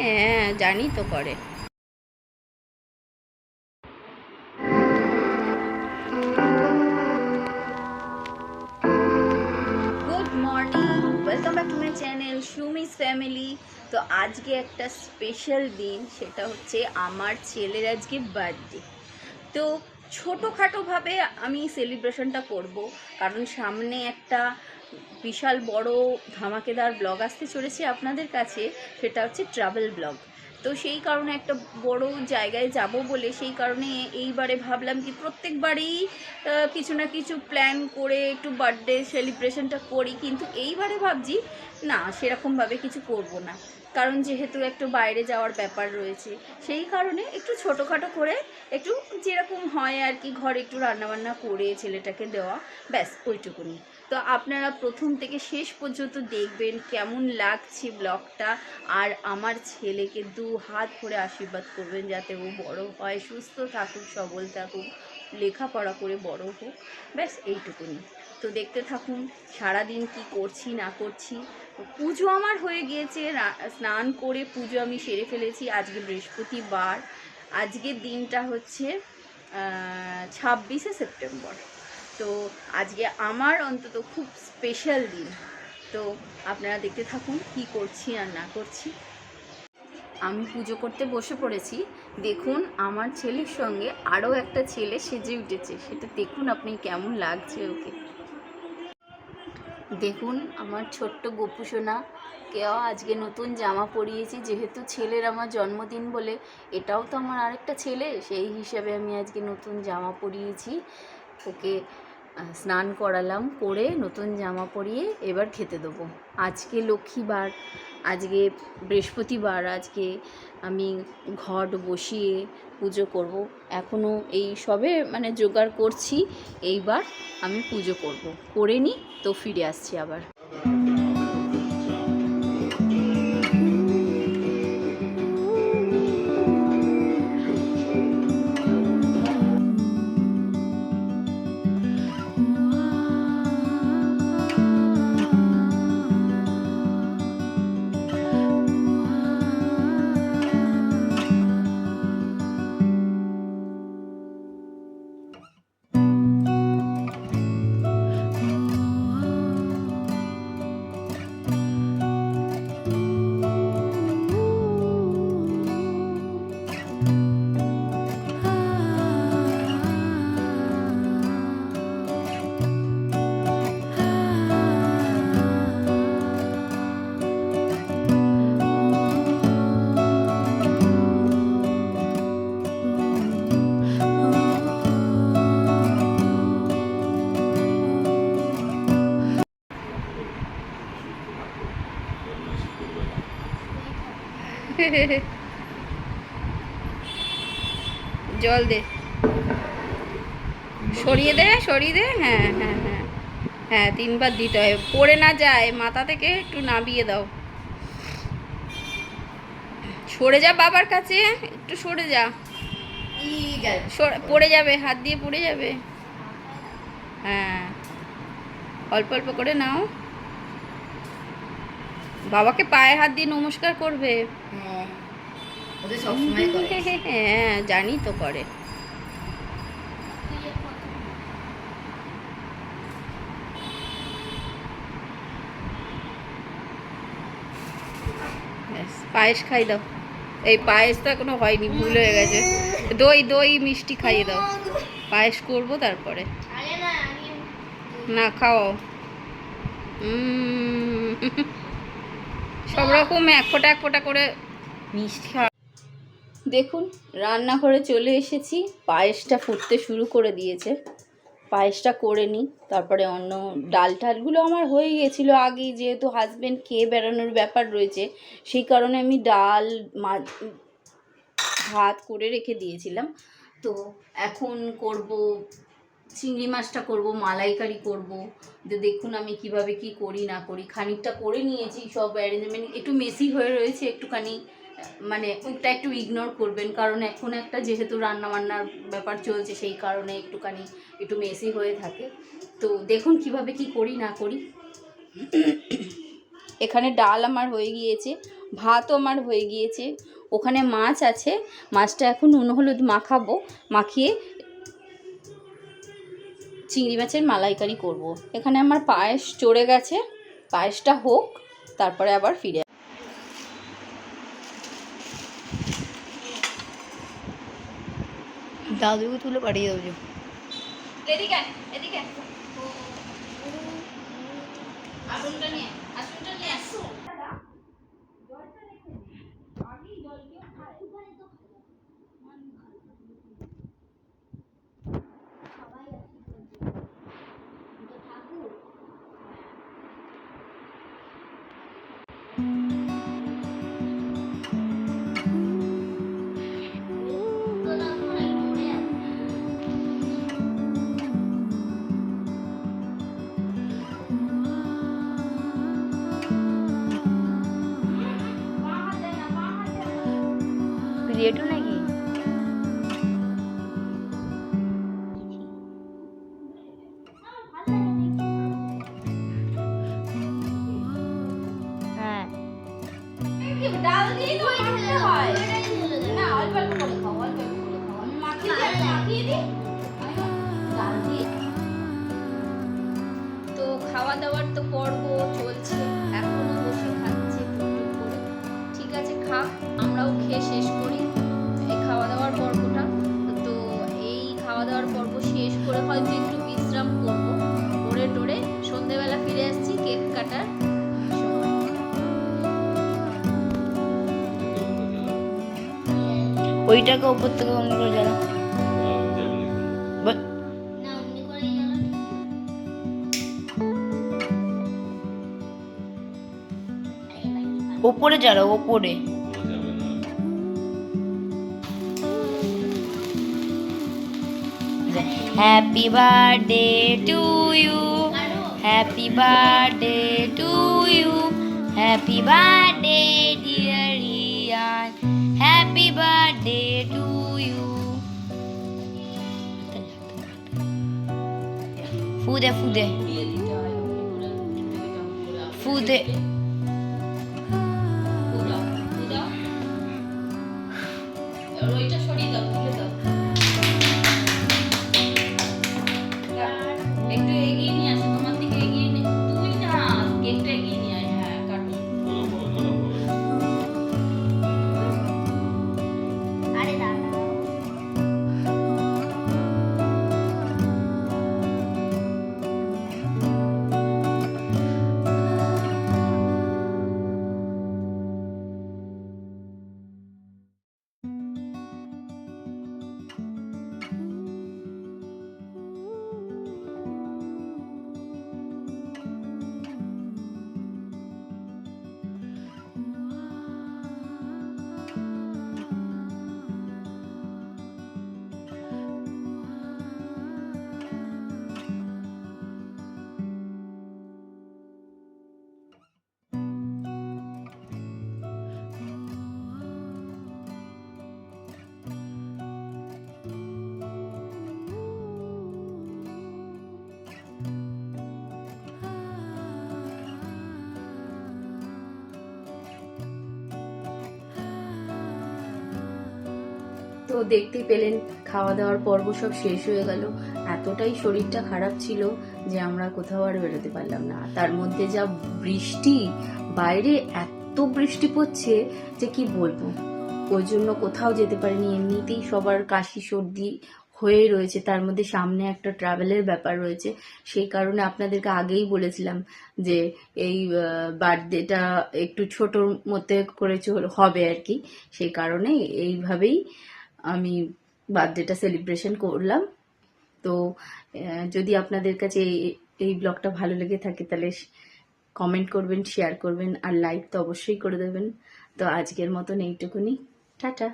হ্যাঁ, জানি তো করে। Good morning, welcome back to my channel Sumi's family. তো আজকে একটা স্পেশাল দিন, সেটা হচ্ছে আমার ছেলের আজকে বার্থডে। তো ছোটোখাটোভাবে আমি সেলিব্রেশনটা করব, কারণ সামনে একটা বিশাল বড় ধামাকেদার ব্লগ আসতে চলেছে আপনাদের কাছে, সেটা হচ্ছে ট্রাভেল ব্লগ। তো সেই কারণে একটা বড় জায়গায় যাব বলে, সেই কারণে এইবারে ভাবলাম কি প্রত্যেকবারেই কিছু না কিছু প্ল্যান করে একটু বার্থডে সেলিব্রেশনটা করি, কিন্তু এইবারে ভাবছি না, সেরকমভাবে কিছু করব না, কারণ যেহেতু একটু বাইরে যাওয়ার ব্যাপার রয়েছে। সেই কারণে একটু ছোটোখাটো করে, একটু যেরকম হয় আর কি, ঘরে একটু রান্নাবান্না করে ছেলেটাকে দেওয়া, ব্যাস ওইটুকুনি। তো আপনারা প্রথম থেকে শেষ পর্যন্ত দেখবেন কেমন লাগছে ব্লগটা, আর আমার ছেলেকে দু হাত ভরে আশীর্বাদ করবেন যাতে ও বড় হয়, সুস্থ থাকুক, সবল থাকুক, লেখাপড়া করে বড় হোক, ব্যাস এইটুকুনি। তো দেখতে থাকুন সারাদিন কি করছি না করছি। পুজো আমার হয়ে গিয়েছে, স্নান করে পুজো আমি সেরে ফেলেছি। আজকে বৃহস্পতিবার, আজকের দিনটা হচ্ছে 26শে সেপ্টেম্বর। তো আজকে আমার অন্তত খুব স্পেশাল দিন। তো আপনারা দেখতে থাকুন কি করছি আর না করছি। আমি পুজো করতে বসে পড়েছি। দেখুন আমার ছেলের সঙ্গে আরও একটা ছেলে সেজে উঠেছে, সেটা দেখুন আপনি কেমন লাগছে ওকে। দেখুন আমার ছোট্ট গপু সোনা কেউ আজকে নতুন জামা পরিয়েছি, যেহেতু ছেলের আমার জন্মদিন বলে, এটাও তো আমার আরেকটা ছেলে, সেই হিসাবে আমি আজকে নতুন জামা পরিয়েছি ওকে। স্নান করালাম, করে নতুন জামা পরিয়ে এবার খেতে দেবো। আজকে লক্ষ্মীবার, আজকে বৃহস্পতিবার, আজকে আমি ঘট বসিয়ে পুজো করব। এখনও এই সবে মানে জোগাড় করছি, এইবার আমি পুজো করব, করে নিই তো ফিরে আসছি আবার। জল দে, সরিয়ে দে, সরিয়ে দে। হ্যাঁ হ্যাঁ হ্যাঁ হ্যাঁ, 3বার দিতে হয়, পড়ে না যায়, মাথা থেকে একটু নামিয়ে দাও। সরে যা বাবার কাছে, একটু সরে যা, পড়ে যাবে, হাত দিয়ে পড়ে যাবে। হ্যাঁ, অল্প অল্প করে নাও। বাবাকে পায়ে হাত দিয়ে নমস্কার করবে। হ্যাঁ, জানি তো করে। পায়েস খাই দাও। এই পায়েস তো এখনো হয়নি, ভুল হয়ে গেছে। দই দই মিষ্টি খাইয়ে দাও, পায়েস করবো তারপরে। না খাও। সব রকম এক ফোঁটা করে মিষ্টি খাওয়া। দেখুন রান্নাঘরে চলে এসেছি, পায়েসটা ফুটতে শুরু করে দিয়েছে। পায়েসটা করে নিই, তারপরে অন্য ডাল টালগুলো আমার হয়ে গিয়েছিলো আগেই, যেহেতু হাজব্যান্ড খেয়ে বেড়ানোর ব্যাপার রয়েছে, সেই কারণে আমি ডাল ভাত করে রেখে দিয়েছিলাম। তো এখন করব চিংড়ি মাছটা করব, মালাইকারি করব। দেখুন আমি কিভাবে কি করি না করি, খানিকটা করে নিয়েছি, সব অ্যারেঞ্জমেন্ট একটু মেসি হয়ে রয়েছে একটুখানি, মানে ওটা একটু ইগনোর করবেন, কারণ এখন একটা যেহেতু রান্নাবান্নার ব্যাপার চলছে, সেই কারণে একটুখানি একটু মেসি হয়ে থাকে। তো দেখুন কিভাবে কি করি না করি। এখানে ডাল আমার হয়ে গিয়েছে, ভাতও আমার হয়ে গিয়েছে, ওখানে মাছ আছে, মাছটা এখন নুন হলুদ মাখাবো, মাখিয়ে চিংড়ি মাছের মালাইকারি করব। এখানে আমার পায়েস চড়ে গেছে, পায়েসটা হোক তারপরে আবার ফিরে। দাদুকে তুলে পাঠিয়ে দেবো। এদিকে এদিকে আসুনটা নিয়ে আসো। রেটু নাকি? হ্যাঁ, ডাল দিয়ে তো মাখতে হয় না, অল্প অল্প করে খাও, অল্প অল্প করে খাও। আমি মাখিয়ে দিই ডাল দিয়ে। তো খাওয়া দাওয়ার তো পর্ব চলছে, এখনো বসে খাচ্ছে টুকটুক করে। ঠিক আছে, খাক, আমরাও খেয়ে শেষ করি এই খাওয়া দাওয়ার পর্বটা। তো এই খাওয়া দাওয়ার পর্ব শেষ করে হয়তো একটু বিশ্রাম করবো, করে টোরে সন্ধেবেলা ফিরে আসছি কেক কাটার সময়। ওইটাকে উপর থেকে অন্য করে জ্বালা। ওপরে জ্বালা, ওপরে। Happy birthday to you, happy birthday to you, happy birthday dear Riyan, happy birthday to you. ফুদে ফুদে ফুদে। ওইটা সরিয়ে দাও, তুলে দাও। একটু এগিয়ে নিয়ে আসো, তোমার দিকে এগিয়ে নিয়ে, তুই না কেকটা এগিয়ে নিয়ে আয়। হ্যাঁ, কাটো। আরে দাদা, তো দেখতেই পেলেন খাওয়া দাওয়ার পর্ব সব শেষ হয়ে গেল। এতটাই শরীরটা খারাপ ছিল যে আমরা কোথাও আর বেরোতে পারলাম না। তার মধ্যে যা বৃষ্টি, বাইরে এত বৃষ্টি পড়ছে যে কি বলবো, ওই জন্য কোথাও যেতে পারিনি। এমনিতেই সবার কাশি সর্দি হয়ে রয়েছে, তার মধ্যে সামনে একটা ট্রাভেলের ব্যাপার রয়েছে। সেই কারণে আপনাদেরকে আগেই বলেছিলাম যে এই বার্থডেটা একটু ছোটোর মধ্যে করে হবে আর কি। সেই কারণে এইভাবেই আমি বার্থডেটা সেলিব্রেশন করলাম। তো যদি আপনাদের কাছে এই ব্লগটা ভালো লেগে থাকে তাহলে কমেন্ট করবেন, শেয়ার করবেন, আর লাইক তো অবশ্যই করে দেবেন। তো আজকের মতন এইটুকুনি, টাটা।